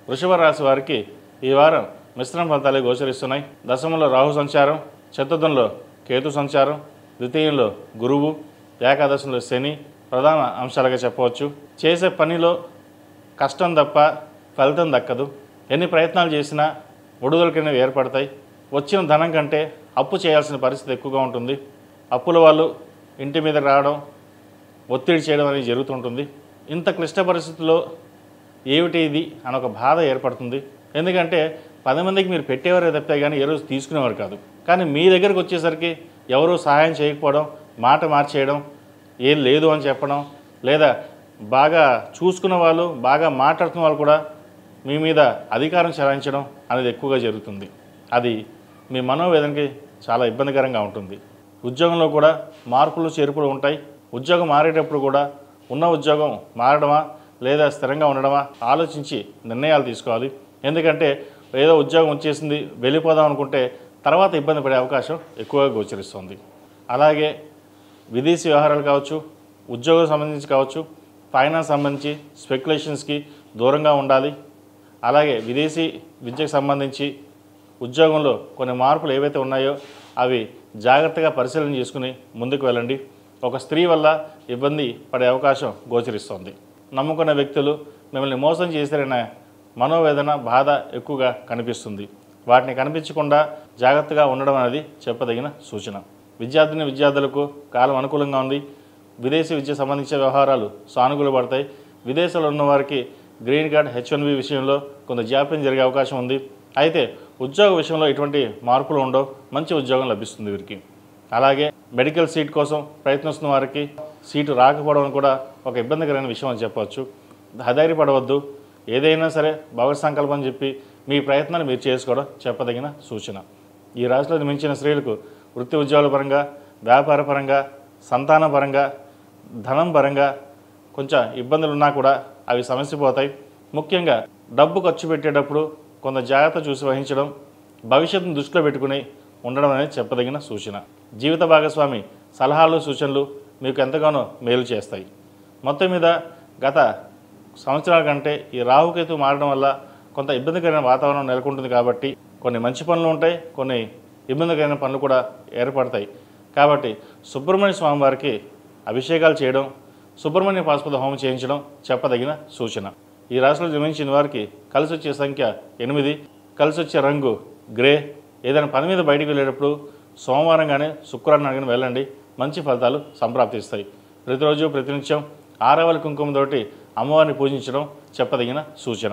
వృషభ రాశి వారికి ఈ వారం మిశ్రమ ఫలితాలే గోచరిస్తున్నాయి. దశమంలో రాహు సంచారం, చతుర్థంలో కేతు సంచారం, ద్వితీయంలో గురువు, ఏకాదశంలో శని ప్రధాన అంశాలుగా చెప్పవచ్చు. చేసే పనిలో కష్టం తప్ప ఫలితం దక్కదు. ఎన్ని ప్రయత్నాలు చేసినా ఒడుదొలకనేవి ఏర్పడతాయి. వచ్చిన ధనం కంటే అప్పు చేయాల్సిన పరిస్థితి ఎక్కువగా ఉంటుంది. అప్పుల వాళ్ళు ఇంటి మీద రావడం, ఒత్తిడి చేయడం అనేది జరుగుతుంటుంది. ఇంత క్లిష్ట పరిస్థితుల్లో ఏమిటి ఇది అని ఒక బాధ ఏర్పడుతుంది. ఎందుకంటే 10 మందికి మీరు పెట్టేవారే తప్పే కానీ ఏ రోజు తీసుకునేవారు కాదు. కానీ మీ దగ్గరకు వచ్చేసరికి ఎవరూ సహాయం చేయకపోవడం, మాట మార్చేయడం, ఏం లేదు అని చెప్పడం, లేదా బాగా చూసుకున్న వాళ్ళు, బాగా మాట్లాడుతున్న వాళ్ళు కూడా మీ మీద అధికారం చెలాయించడం అనేది ఎక్కువగా జరుగుతుంది. అది మీ మనోవేదనకి చాలా ఇబ్బందికరంగా ఉంటుంది. ఉద్యోగంలో కూడా మార్పులు చేర్పులు ఉంటాయి. ఉద్యోగం మారేటప్పుడు కూడా ఉన్న ఉద్యోగం మారడమా లేదా స్థిరంగా ఉండడమా ఆలోచించి నిర్ణయాలు తీసుకోవాలి. ఎందుకంటే ఏదో ఉద్యోగం వచ్చేసింది వెళ్ళిపోదాం అనుకుంటే తర్వాత ఇబ్బంది పడే అవకాశం ఎక్కువగా గోచరిస్తుంది. అలాగే విదేశీ వ్యవహారాలు కావచ్చు, ఉద్యోగం సంబంధించి కావచ్చు, ఫైనాన్స్ సంబంధించి స్పెక్యులేషన్స్కి దూరంగా ఉండాలి. అలాగే విదేశీ విద్యకు సంబంధించి ఉద్యోగంలో కొన్ని మార్పులు ఏవైతే ఉన్నాయో అవి జాగ్రత్తగా పరిశీలన చేసుకుని ముందుకు వెళ్ళండి. ఒక స్త్రీ వల్ల ఇబ్బంది పడే అవకాశం గోచరిస్తుంది. నమ్ముకున్న వ్యక్తులు మిమ్మల్ని మోసం చేశారనే మనోవేదన, బాధ ఎక్కువగా కనిపిస్తుంది. వాటిని కనిపించకుండా జాగ్రత్తగా ఉండడం అనేది చెప్పదగిన సూచన. విద్యార్థులకు కాలం అనుకూలంగా ఉంది. విదేశీ విద్య సంబంధించిన వ్యవహారాలు సానుకూల పడతాయి. విదేశాల్లో ఉన్నవారికి గ్రీన్ కార్డ్, H1B విషయంలో కొంత జాప్యం జరిగే అవకాశం ఉంది. అయితే ఉద్యోగ విషయంలో ఎటువంటి మార్పులు ఉండవు. మంచి ఉద్యోగం లభిస్తుంది వీరికి. అలాగే మెడికల్ సీట్ కోసం ప్రయత్నిస్తున్న వారికి సీటు రాకపోవడం కూడా ఒక ఇబ్బందికరమైన విషయం అని చెప్పవచ్చు. ధైర్యపడవద్దు. ఏదైనా సరే భగవత్ సంకల్పం చెప్పి మీ ప్రయత్నాన్ని మీరు చేసుకోవడం చెప్పదగిన సూచన. ఈ రాశిలో మించిన స్త్రీలకు వృత్తి ఉద్యోగాల పరంగా, వ్యాపార పరంగా, సంతాన పరంగా, ధనం పరంగా కొంచెం ఇబ్బందులు ఉన్నా కూడా అవి సమస్యపోతాయి. ముఖ్యంగా డబ్బు ఖర్చు పెట్టేటప్పుడు కొంత జాగ్రత్త చూసి వహించడం, భవిష్యత్తును దృష్టిలో పెట్టుకుని ఉండడం అనేది చెప్పదగిన సూచన. జీవిత భాగస్వామి సలహాలు, సూచనలు మీకు ఎంతగానో మేలు చేస్తాయి. మొత్తం మీద గత సంవత్సరాల కంటే ఈ రాహుకేతు మారడం వల్ల కొంత ఇబ్బందికరమైన వాతావరణం నెలకొంటుంది. కాబట్టి కొన్ని మంచి పనులు ఉంటాయి, కొన్ని ఇబ్బందికరమైన పనులు కూడా ఏర్పడతాయి. కాబట్టి సుబ్రహ్మణ్య స్వామి వారికి అభిషేకాలు చేయడం, సుబ్రహ్మణ్య పాశుపత హోమం చేయించడం చెప్పదగిన సూచన. ఈ రాశిలో జన్మించిన వారికి కలిసి వచ్చే సంఖ్య 8, కలిసి వచ్చే రంగు గ్రే. ఏదైనా పని మీద బయటికి వెళ్ళేటప్పుడు సోమవారం కానీ శుక్రవారం కానీ వెళ్ళండి, మంచి ఫలితాలు సంప్రాప్తిస్తాయి. ప్రతిరోజు ప్రతినిత్యం ఆరవలి కుంకుమతోటి అమ్మవారిని పూజించడం చెప్పదగిన సూచన.